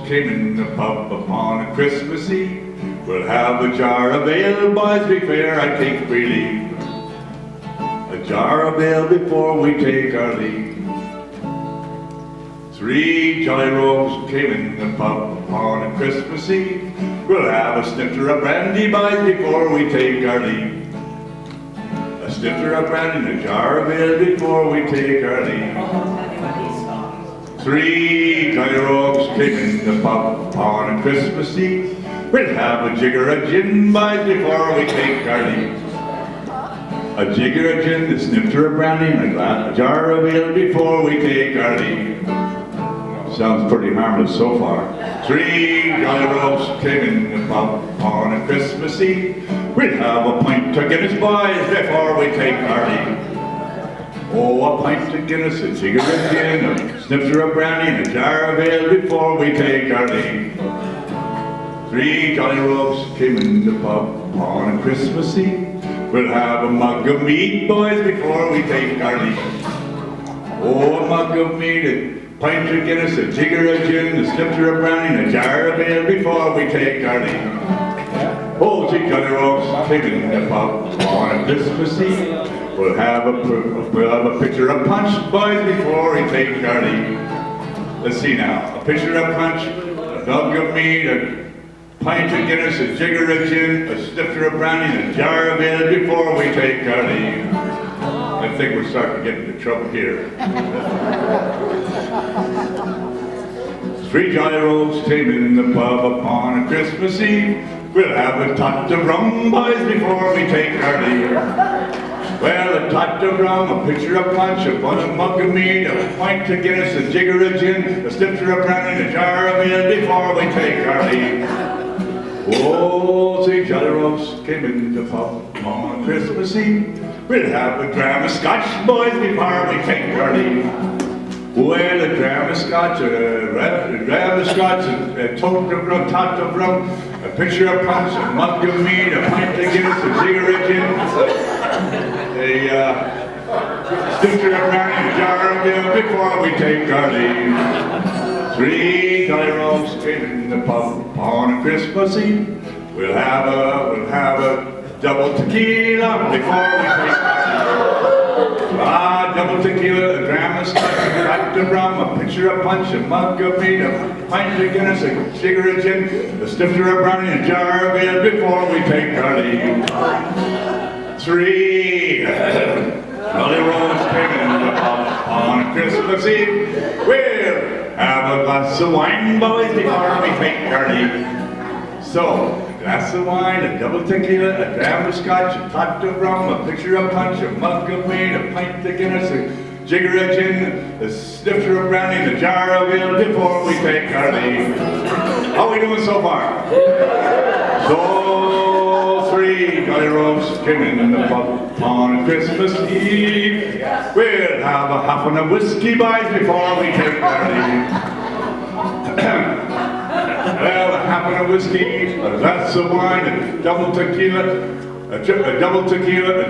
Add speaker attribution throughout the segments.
Speaker 1: came in the pub upon a Christmas Eve. We'll have a jar of ale, boys, before I take we leave. A jar of ale before we take our leave. 3 jolly rogues came in the pub upon a Christmas Eve. We'll have a snifter of brandy, boys, before we take our leave. A snifter of brandy and a jar of ale before we take our leave. 3 jolly rogues came in the pub upon a Christmas Eve. We'll have a jigger of gin, boys, before we take our leave. A jigger of gin, a snifter of brandy, and a jar of ale before we take our leave. Sounds pretty harmless so far. 3 jolly rogues came in the pub on a Christmas Eve. We'll have a pint of Guinness, boys, before we take our leave. Oh, a pint of Guinness, a jigger of gin, a snifter of brandy, and a jar of ale before we take our leave. 3 jolly rogues came in the pub on a Christmas Eve. We'll have a mug of meat, boys, before we take our leave. Oh, a mug of meat, a pint of Guinness, a jigger of gin, a snifter of brandy, and a jar of ale before we take our leave. Oh, 3 jolly rogues came in the pub on a Christmas Eve. We'll have a pitcher of punch, boys, before we take our leave. Let's see now. A pitcher of punch, a mug of meat, a pint of Guinness, a jigger of gin, a snifter of brandy, and a jar of ale before we take our leave. I think we're starting to get into trouble here. 3 jolly rogues came in the pub upon a Christmas Eve. We'll have a tot of rum, boys, before we take our leave. Well, a tot of rum, a pitcher of punch, a mug of meat, a pint of Guinness, a jigger of gin, a snifter of brandy, and a jar of ale before we take our leave. Oh, 3 jolly rogues came in the pub on Christmas Eve. We'll have a dram of scotch, boys, before we take our leave. Well, a dram of scotch, a tot of rum, a pitcher of punch, a mug of meat, a pint of Guinness, a jigger of gin, a snifter of brandy, a jar of ale before we take our leave. 3 jolly rogues came in the pub on a Christmas Eve. We'll have a double tequila before we take our leave. Double tequila, a dram of scotch, a tot of rum, a pitcher of punch, a mug of meat, a pint of Guinness, a jigger of gin, a snifter of brandy, and a jar of ale before we take our leave. 3 jolly rogues came in the pub on a Christmas Eve. We'll have a glass of wine, boys, before we take our leave. So, a glass of wine, a double tequila, a dram of scotch, a tot of rum, a pitcher of punch, a mug of meat, a pint of Guinness, a jigger of gin, a snifter of brandy, and a jar of ale before we take our leave. How are we doing so far? So, 3 jolly rogues came in the pub on Christmas Eve. We'll have a half of whiskey, boys, before we take our leave. Well, a half of whiskey, a glass of wine, a double tequila, a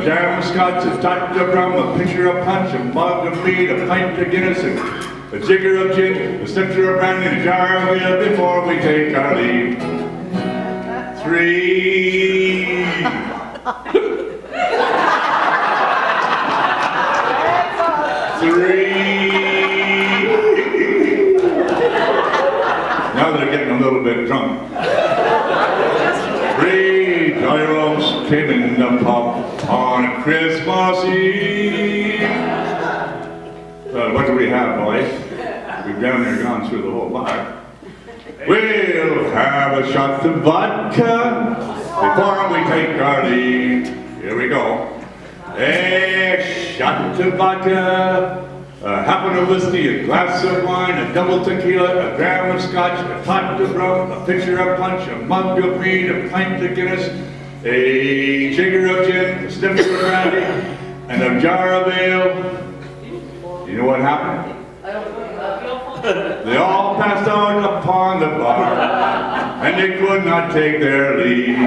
Speaker 1: jam of scotch, a tot of rum, a pitcher of punch, a mug of meat, a pint of Guinness, a jigger of gin, a snifter of brandy, and a jar of ale before we take our leave. 3. Now they're getting a little bit drunk. 3 jolly rogues came in the pub on Christmas Eve. What do we have, boys? We've down there gone through the whole bar. We'll have a shot of vodka before we take our leave. Here we go. A shot of vodka, a half of whiskey, a glass of wine, a double tequila, a dram of scotch, a tot of rum, a pitcher of punch, a mug of meat, a pint of Guinness, a jigger of gin, a snifter of brandy, and a jar of ale. You know what happened? They all passed out upon the bar, and they could not take their leave.